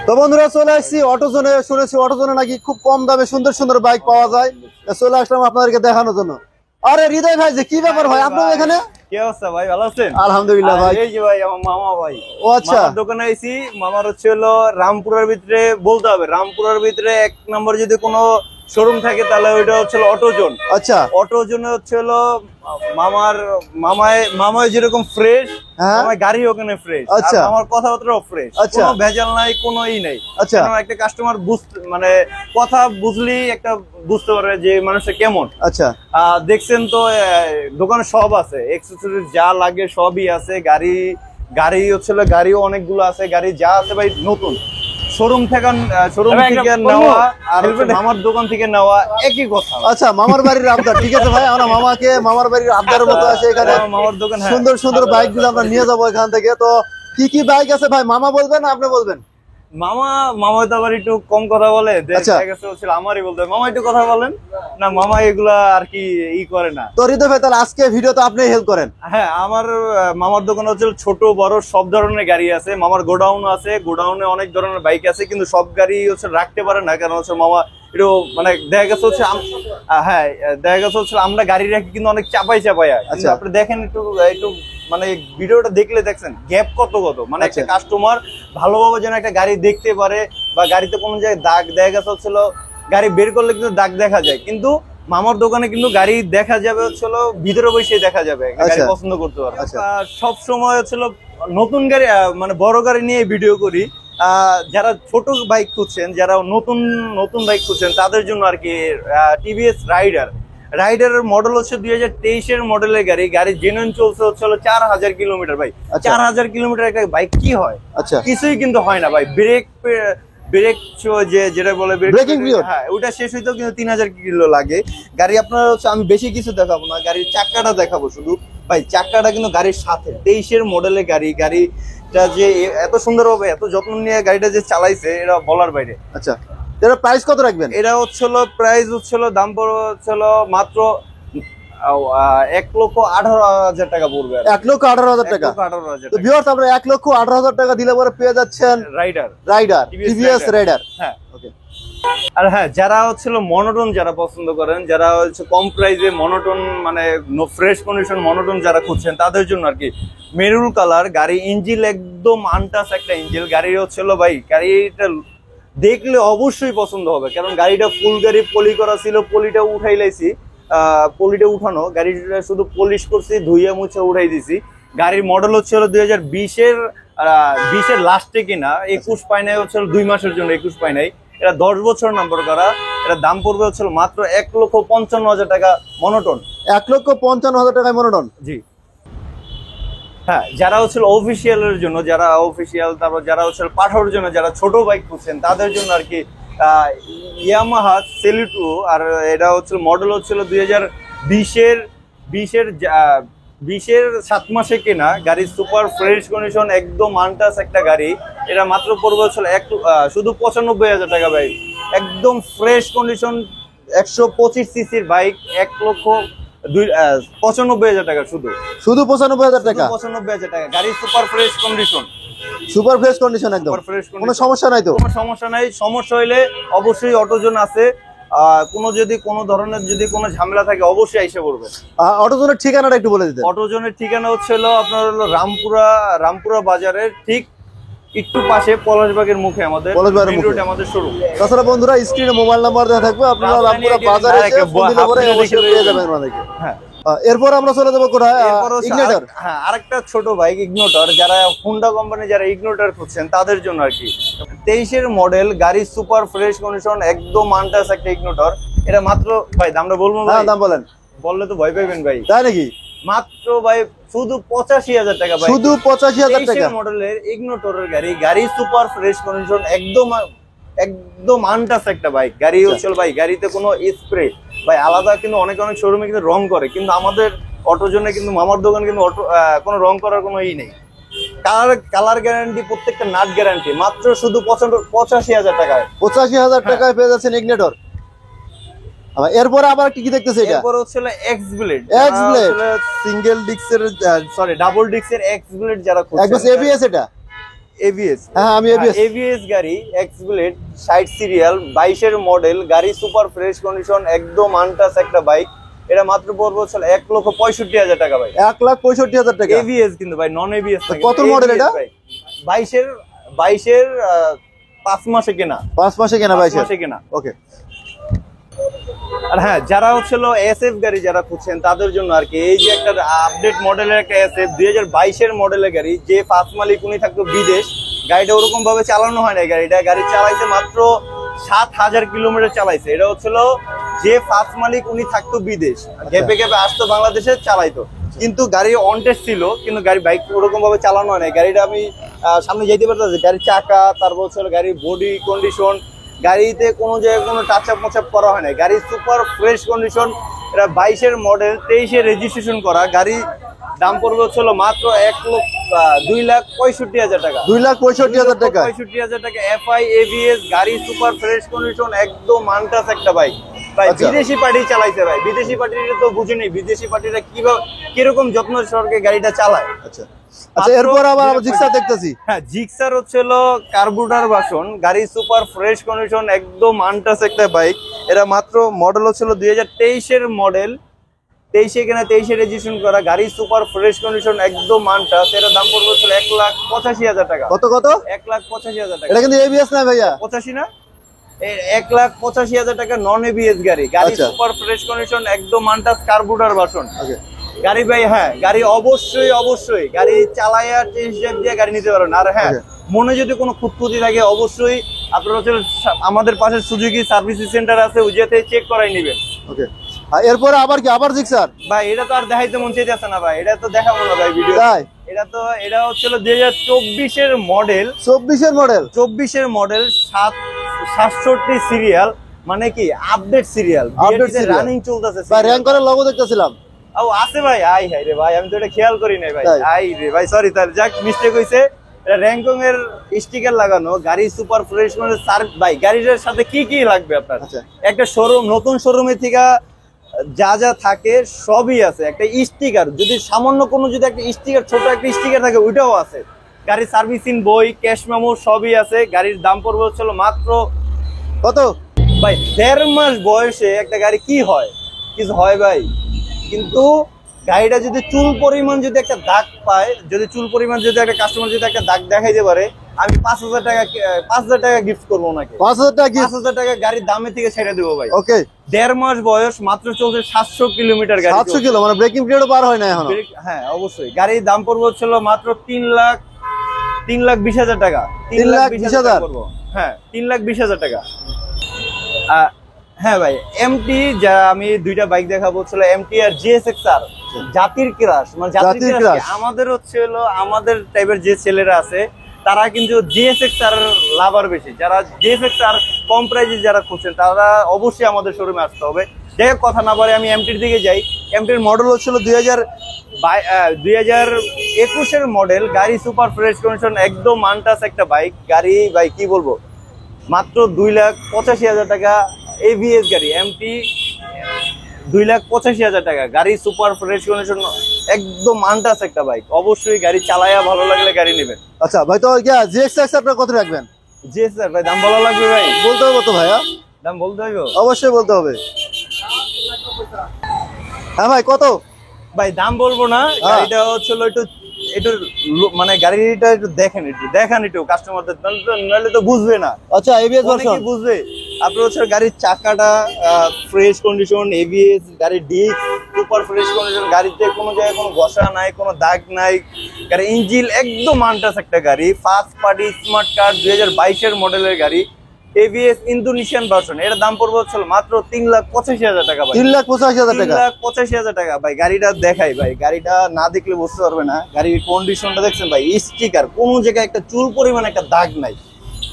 তো বন্ধুরা চলে আসছি অটোজোনে। শুনেছি অটোজোনে নাকি খুব কম দামে সুন্দর সুন্দর বাইক পাওয়া যায়। চলে আসলাম আপনাদেরকে দেখানোর জন্য। আরে হৃদয় ভাই, যে কি ব্যাপার ভাই আপনার এখানে? কি অবস্থা ভাই, ভালো আছেন? আলহামদুলিল্লাহ ভাই। এই যে ভাই আমার মামা ভাই। ও আচ্ছা, মামার দোকানে আইছি। মামার হচ্ছে হলো রামপুরার ভিতরে, বলতে হবে রামপুরার ভিতরে 1 নম্বর যদি কোনো শোরুম থাকে তাহলে ওইটা হচ্ছে অটোজোন। আচ্ছা অটোজোনে হচ্ছে হলো মামায় যেরকম ফ্রেশ, আমার গাড়ি ওখানে ফ্রেশ। আচ্ছা, আমার কথাবার্তাও ফ্রেশ, আচ্ছা, কোনো ভেজাল নাই, কোনো নাই। আচ্ছা, একটা কাস্টমার মানে কথা বুঝলি একটা বুঝতে পারে যে মানুষটা কেমন। আচ্ছা দেখছেন তো দোকানে সব আছে, এক্সেসরিজ যা লাগে সবই আছে। গাড়ি হচ্ছে গাড়িও অনেকগুলো আছে। গাড়ি যা আছে ভাই নতুন। শোরুম থেকে নেওয়া আর মামার দোকান থেকে নেওয়া একই কথা। আচ্ছা, মামার বাড়ির আবদার, ঠিক আছে ভাই, আমরা মামাকে মামার বাড়ির আবদারের মতো আছে এখানে। মামার দোকান সুন্দর সুন্দর বাইক গুলো আমরা নিয়ে যাবো এখান থেকে। তো কি কি বাইক আছে ভাই, মামা বলবেন না আপনি বলবেন? মামা তো আবার একটু কম কথা বলে। আমারই বলতে মামা একটু কথা বলেন না, মামা এগুলা আর কি করে না। তো হৃদয় ভাই, তাহলে আজকে ভিডিও তো আপনি হেল্প করেন। হ্যাঁ, আমার মামার দোকানে হচ্ছে ছোট বড় সব ধরনের গাড়ি আছে। মামার গোডাউন আছে, গোডাউনে অনেক ধরনের বাইক আছে, কিন্তু সব গাড়ি হচ্ছে রাখতে পারে না, কারণ হচ্ছে মামা একটু মানে দেখা গেছে হচ্ছে আমরা গাড়ি রাখি কিন্তু অনেক চাপাই। আচ্ছা, আপনি দেখেন একটু মানে ভিডিওটা দেখলে দেখছেন গ্যাপ কত মানে একটা কাস্টমার ভালোভাবে যেন একটা গাড়ি দেখতে পারে, বা গাড়িতে কোনো জায়গায় দাগ দেখা গেছে হচ্ছিল, গাড়ি বের করলে কিন্তু দাগ দেখা যায়, কিন্তু মামার দোকানে কিন্তু গাড়ি দেখা যাবে হচ্ছিল ভিতরে বসে দেখা যাবে, গাড়ি পছন্দ করতে পারবে। সব সময় হচ্ছিল নতুন গাড়ি মানে বড় গাড়ি নিয়ে ভিডিও করি। যারা ছোট বাইক খুঁজছেন, যারা নতুন নতুন বাইক খুঁজছেন তাদের জন্য আর কি টিভিএস রাইডারের মডেল হচ্ছে 2023-এর মডেলের গাড়ি জেনুইন চলছে হচ্ছে 4000 কিলোমিটার ভাই। 4000 কিলোমিটার একটা বাইক কি হয়? কিছুই কিন্তু হয় না ভাই। ব্রেক যেটা বলে ব্রেকিং পিরিয়ড, হ্যাঁ ওটা শেষ হইতেও কিন্তু 3000 কিলো লাগে। গাড়ি আপনার হচ্ছে, আমি বেশি কিছু দেখাবো না, গাড়ির চাকাটা দেখাবো শুধু ভাই। চাকাটা কিন্তু গাড়ির সাথে 23-এর মডেলের গাড়িটা যে এত সুন্দর হবে, এত যত্ন নিয়ে গাড়িটা যে চালাইছে, এটা বলার বাইরে। আচ্ছা, এর প্রাইস কত রাখবেন? এটা হচ্ছিল প্রাইস হচ্ছিল দাম পড়বে হচ্ছিল মাত্র 1,18,000 টাকা পড়বে। 1,18,000 টাকা। তো ভিউয়ার্স, আমরা 1,18,000 টাকা দিলে পরে পেয়ে যাচ্ছেন রাইডার টিভিএস রাইডার। হ্যাঁ, ওকে। আর হ্যাঁ, যারা হচ্ছিল মনোটন যারা পছন্দ করেন, যারা হচ্ছে কম প্রাইসে মনোটন মানে ফ্রেশ কন্ডিশন মনোটন যারা খুঁজছেন তাদের জন্য আর কি মেরুন কালার গাড়ি। ইঞ্জিল একদম আনটাচ একটা ইঞ্জিল গাড়ি হচ্ছিল ভাই। গাড়িটা দেখলে অবশ্যই পছন্দ হবে, কারণ গাড়িটা ফুল গাড়ি পলি করা ছিল, পলিটা উঠাই লাইছি। পলিটা উঠানো, গাড়িটা শুধু পলিশ করছি, ধুইয়া মুছে উঠাই দিছি। গাড়ির মডেল হচ্ছে 2020-এর লাস্টে কিনা, 21 পাই নাই হচ্ছে 2 মাসের জন্য 21 পাই নাই। এটা 10 বছর নাম্বার করা। এটা দাম পড়বে হচ্ছে মাত্র 1,55,000 টাকা মনোটন। 1,55,000 টাকায় মনোটন। জি হ্যাঁ, যারা হচ্ছে অফিসিয়ালের জন্য, যারা অফিসিয়াল, তারপর যারা হচ্ছে পাঠানোর জন্য, যারা ছোট বাইক খুঁজছেন তাদের জন্য আর কি ইয়ামাহা সেলিটু। আর এটা হচ্ছে মডেল হচ্ছিল 2020-এর 7 মাসে কেনা গাড়ি। সুপার ফ্রেশ কন্ডিশন, একদম আনটাচ একটা গাড়ি। এটা মাত্র পড়বে হচ্ছিল শুধু 95,000 টাকা ভাই। একদম ফ্রেশ কন্ডিশন 125 সিসির বাইক, 1,95,000 টাকা। শুধু 95,000 টাকা। 95,000 টাকা গাড়ি, super fresh condition. Super fresh condition, একদম কোনো সমস্যা নাই তো? কোনো সমস্যা নাই। সমস্যা হইলে অবশ্যই অটোজোন আছে। যদি কোনো ধরনের যদি কোনো ঝামেলা থাকে অবশ্যই এসে পড়বে। অটোজোনের ঠিকানাটা একটু বলে দিতেন। অটোজোনের ঠিকানা হচ্ছে আপনার হলো রামপুরা বাজারের ঠিক একটু পাশে পলাশবাগের মুখে আমাদের শোরুম। তাছাড়া বন্ধুরা, স্ক্রিনে মোবাইল নাম্বার দেওয়া থাকবে, আপনারা রামপুরা বাজারে এসে ফোন দিলে পরে অবশ্যই পেয়ে যাবেন আমাদেরকে। হ্যাঁ, এরপর আমরা চলে যাবো কোথায়? ইগনিটর। হ্যাঁ, আরেকটা ছোট বাইক ইগনিটর। যারা হোন্ডা কোম্পানি যারা ইগনিটর খুঁজছেন তাদের জন্য আর কি। 23-এর মডেল গাড়ি, সুপার ফ্রেশ কন্ডিশন, একদম আনটাচ একটা ইগনিটর। এটা মাত্র ভাই দামটা বলবো? দাম বলেন, বললে তো ভয় পাইবেন ভাই। তাই নাকি? মাত্র ভাই শুধু 85,000 টাকা ভাই। শুধু 85,000 টাকা মডেলের ইগনিটরের গাড়ি সুপার ফ্রেশ কন্ডিশন, একদম আনটাচ একটা বাইক। গাড়ি হচ্ছে ভাই, গাড়িতে কোনো স্প্রে ভাই আলাদা কিন্তু অনেক শোরুমে কিন্তু রং করে, কিন্তু আমাদের অটোজনে কিন্তু মামার দোকান কিন্তু কোনো রং করার কোনো নেই। কালার গ্যারান্টি, প্রত্যেকটা নাট গ্যারান্টি। মাত্র শুধু 85,000 টাকায়। 85,000 টাকায় পেয়ে যাচ্ছেন ইগনিটর। এরপরে আবার কি দেখতেছে? এরপর হচ্ছে এক্স ব্লেড সিঙ্গেল ডিস্কের, ডাবল ডিস্কের এক্স ব্লেড যারা খুঁজছেন। এবিএস, এটা এবিএস, হ্যাঁ আমি এবিএস। এবিএস গাড়ি এক্স বুলেট 60 সিরিয়াল 22 এর মডেল গাড়ি, সুপার ফ্রেশ কন্ডিশন, একদম আনটাচ একটা বাইক। এটা মাত্র পড়বে হচ্ছে 1,65,000 টাকা ভাই। 1,65,000 টাকা এবিএস কিন্তু ভাই, নন এবিএস। কত মডেল এটা? 22 এর 5 মাসে কেনা। 5 মাসে কেনা, 22 মাসে কেনা। ওকে। আর হ্যাঁ, যারা হচ্ছে এসএফ গাড়ি যারা খুঁজছেন তাদের জন্য আর কি, এই যে একটা আপডেট মডেলের একটা এসএফ 2022 এর মডেলের গাড়ি, যে ফার্স্ট মালিক উনি থাকতো বিদেশ, গাড়িটা ওরকম ভাবে চালানো হয় না। গাড়ি চালাইছে মাত্র 7,000 কিলোমিটার চালাইছে। এটা হচ্ছিল যে ফার্স্ট মালিক উনি থাকতো বিদেশ, গ্যাপে গ্যাপে আসতো বাংলাদেশে চালাইতো, কিন্তু গাড়ি অন টেস্ট ছিল, কিন্তু বাইক ওরকম ভাবে চালানো হয় না। গাড়িটা আমি সামনে যেতে পারতেছি, গাড়ির চাকা, তারপর হচ্ছে গাড়ির বডি কন্ডিশন, গাড়িতে কোনো জায়গায় কোনো টাচ আপ মোচাপ করা হয় না। গাড়ি সুপার ফ্রেশ কন্ডিশন। এটা 22 এর মডেল, 23 এ রেজিস্ট্রেশন করা গাড়ি। দাম পড়বে হচ্ছে মাত্র 2,65,000 টাকা। 2,65,000 টাকা। 2,65,000 টাকা। এফআই এবিএস গাড়ি, সুপার ফ্রেশ কন্ডিশন, একদম আনটাচ একটা বাইক ভাই। বিদেশি পার্টি চালাইছে ভাই, বিদেশি পার্টিটা তো বুঝিনি, বিদেশি পার্টিটা কিভাবে কিরকম যত্ন সহকারে গাড়িটা চালায়। আচ্ছা আচ্ছা, এরপর আবার জিক্সার দেখতেছি। হ্যাঁ, জিক্সার হচ্ছে কার্বুরেটর ভার্সন গাড়ি, সুপার ফ্রেশ কন্ডিশন, একদম আনটাচ একটা বাইক। এটা মাত্র মডেল হচ্ছিল 2023 এর মডেল, 23 কেনা, 23 রেজিস্ট্রেশন করা গাড়ি, সুপার ফ্রেশ কন্ডিশন, একদম আনটাচ। এটার দাম পড়বে হচ্ছে 1,85,000 টাকা। কত কত? 1,85,000 টাকা। এটা কিন্তু এবিএস না ভাইয়া? 85 না, 1,85,000 টাকা নন এবিএস গাড়ি, সুপার ফ্রেশ কন্ডিশন, একদম আনটাচ, কার্বুরেটর ভার্সন গাড়ি ভাই। হ্যাঁ, গাড়ি অবশ্যই গাড়ি চালায়া টেস্ট ড্রাইভ দিয়ে গাড়ি নিতে পারেন। আর হ্যাঁ, মনে যদি কোনো খুঁতখুঁতি থাকে অবশ্যই আপনারা হচ্ছে আমাদের পাশে সুজুকি সার্ভিস সেন্টার আছে, ওইটাতে চেক করাই নেবেন। ওকে। আর এরপরে আবার কি, আবার জিক্সার ভাই? এটা তো আর দেখাইতে মন চাইতেছে না ভাই, এটা তো দেখাবো না ভাই ভিডিও। এটা হচ্ছিল 2024 এর মডেল। 24 এর মডেল? 24 এর মডেল, 67 সিরিয়াল, মানে কি আপডেট সিরিয়াল, রানিং চলতেছে ভাই। র‍্যাঙ্ক করে লোগো দেখতেছিলাম। ও আছে ভাই। আই হাই রে ভাই, আমি তো এটা খেয়াল করি নাই ভাই। আই রে ভাই, সরি, তার যাক মিস্টেক হইছে। এটা র‍্যাঙ্কিং এর স্টিকার লাগানো গাড়ি, সুপার ফ্রেশ মানে সার্ভ ভাই। গাড়িটার সাথে কি কি লাগবে আপনার? একটা শোরুম, নতুন শোরুমে থেকে যা যা থাকে সবই আছে। একটা স্টিকার, যদি সামান্য কোনো যদি একটা স্টিকার, ছোট একটা স্টিকার থাকে, ওইটাও আছে। গাড়ির সার্ভিসিং বই, ক্যাশ মেমো সবই আছে। গাড়ির দাম পড়বে হচ্ছিল মাত্র কত ভাই? 1.5 মাস বয়সে একটা গাড়ি কি হয়, কিছু হয় ভাই। কিন্তু গাড়িটা যদি চুল পরিমাণ যদি একটা দাগ পায়, যদি চুল পরিমাণ যদি একটা কাস্টমার যদি একটা দাগ দেখাইতে পারে, আমি 5,000 টাকা গিফট করবো ওনাকে। 5,000 টাকা গাড়ির দামে থেকে ছেড়ে দেবো ভাই। ওকে। 1.5 মাস বয়স, মাত্র চলছে 700 কিলোমিটার গাড়ি। 700 কিলো মানে ব্রেকিং পিরিয়ডও পার হয় না এখনো? হ্যাঁ অবশ্যই। গাড়ির দাম পড়বে হচ্ছিল মাত্র 3,20,000 টাকা। 3,20,000? হ্যাঁ, 3,20,000 টাকা। হ্যাঁ ভাই, এমটি যা আমি দুইটা বাইক দেখাবো ছিল, এমটি আর জিএসএক্সআর, জাতির ক্রাশ। মানে জাতির ক্রাশ আমাদের হচ্ছে আমাদের টাইপের যে ছেলেরা আছে তারা কিন্তু জিএসএক্সআর লাভার বেশি। যারা জিএসএক্সআর কম প্রাইজে যারা খুঁজছেন তারা অবশ্যই আমাদের শোরুমে আসতে হবে। যাই হোক, কথা না বলে আমি এমটির দিকে যাই। এমটির মডেল হচ্ছিল 2021 এর মডেল গাড়ি, সুপার ফ্রেশ কন্ডিশন, একদম আনটাচ একটা বাইক গাড়ি ভাই। কি বলবো, মাত্র 2,85,000 টাকা এবিএস গাড়ি। এমটি 2,85,000 টাকা গাড়ি, সুপার ফ্রেশ কন্ডিশন, একদম আনটাচ একটা বাইক। অবশ্যই গাড়ি চালায়া ভালো লাগলে গাড়ি নেবেন। আচ্ছা ভাই, তো জিএক্সএক্স আপনারা কত রাখবেন? জিএসআর ভাই দাম বলা লাগবে ভাই? বলতে হবে কত ভাইয়া? দাম বলতে হবে, অবশ্যই বলতে হবে। হ্যাঁ ভাই, কত ভাই? দাম বলবো না, গাড়িটা হচ্ছিল একটু মানে গাড়িটা একটু দেখান একটু কাস্টমারদের, নাহলে তো বুঝবে না। আচ্ছা, এবিএস ভার্সন বুঝবে আপনার হচ্ছে গাড়ির চাকাটা ফ্রেশ কন্ডিশন, এবিএস, গাড়ির ডিস্ক সুপার ফ্রেশ কন্ডিশন, গাড়িতে কোনো জায়গায় কোনো ঘষা নাই, কোনো দাগ নাই, গাড়ি ইঞ্জিন একদম আনটাচ একটা গাড়ি। ফার্স্ট পার্টি স্মার্ট কার্ড, 2022 এর মডেলের গাড়ি, এবিএস ইন্দোনেশিয়ান ভার্সন। এর দাম পড়বে হচ্ছে মাত্র 3,85,000 টাকা ভাই। 3,85,000 টাকা? 3,85,000 টাকা ভাই। গাড়িটা দেখাই ভাই, গাড়িটা না দেখলে বুঝতে পারবে না। গাড়ির কন্ডিশনটা দেখছেন ভাই, স্টিকার, কোনো জায়গায় একটা চুল পরিমাণ একটা দাগ নাই,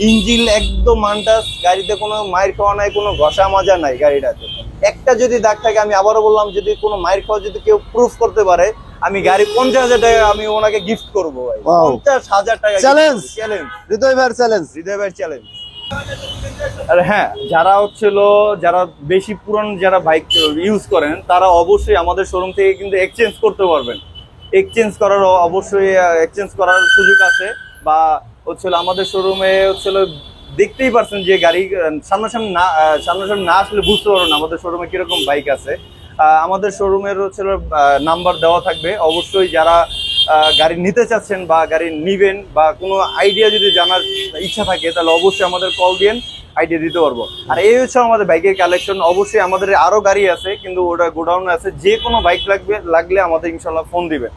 ইঞ্জিন একদম আনটাচ, গাড়িতে কোনো মাইর খাওয়া নাই, কোনো ঘষা মাজা নাই গাড়িটাতে। একটা যদি দাগ থাকে, আমি আবারও বললাম, যদি কোনো মাইর খাওয়া যদি কেউ প্রুফ করতে পারে, আমি গাড়ি 50,000 টাকা আমি ওনাকে গিফট করবো ভাই। 50,000 টাকা চ্যালেঞ্জ। হৃদয় ভাইয়ের চ্যালেঞ্জ। হৃদয় ভাইয়ের চ্যালেঞ্জ। আর হ্যাঁ, যারা যারা বেশি পুরান যারা বাইক ইউজ করেন তারা অবশ্যই আমাদের শোরুম থেকে কিন্তু এক্সচেঞ্জ করতে পারবেন। এক্সচেঞ্জ করার অবশ্যই এক্সচেঞ্জ করার সুযোগ আছে, বা হচ্ছিল আমাদের শোরুমে হচ্ছিল দেখতেই পারছেন যে গাড়ি সামনাসামনি না আসলে বুঝতে পারবেন না আমাদের শোরুমে কিরকম বাইক আছে। আমাদের শোরুমের হচ্ছিল নাম্বার দেওয়া থাকবে, অবশ্যই যারা গাড়ি নিতে চাচ্ছেন বা গাড়ি নিবেন বা কোনো আইডিয়া যদি জানার ইচ্ছা থাকে তাহলে অবশ্যই আমাদের কল দিন, আইডিয়া দিতে পারবো। আর এই হচ্ছে আমাদের বাইকের কালেকশন। অবশ্যই আমাদের আরো গাড়ি আছে কিন্তু ওটা গোডাউনে আছে, যে কোনো বাইক লাগলে আমাদের ইনশাল্লাহ ফোন দিবেন।